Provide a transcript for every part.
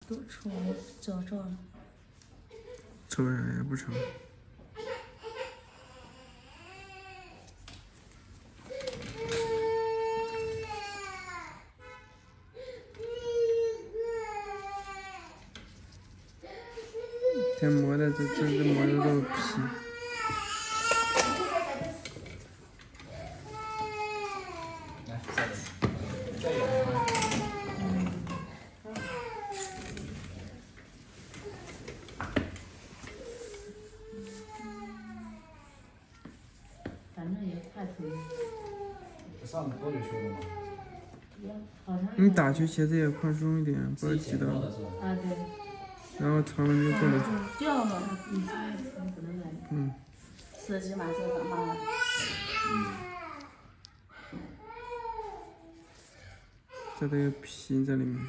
都抽找着了。抽啥呀？不抽。这磨的这磨的都是皮。来，再有吗？反正也快成。上多久修的吗？你打球鞋子也宽松一点，不要挤到。啊对。然后长了就过了去。掉了，不能来。嗯。设计马上长大了。这都有皮在里面。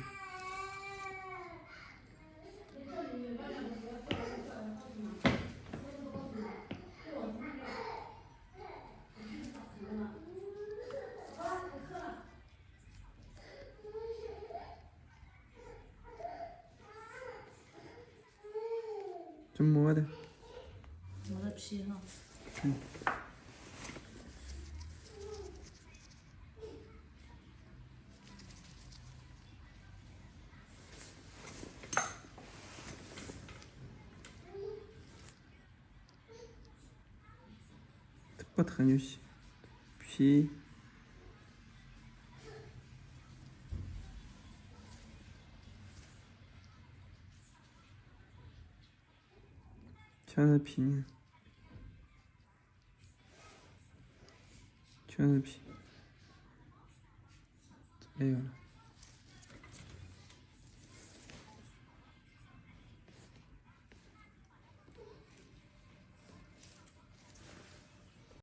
这磨的。磨的皮哈。嗯。不疼就行，皮。全是皮，全是皮，没有了。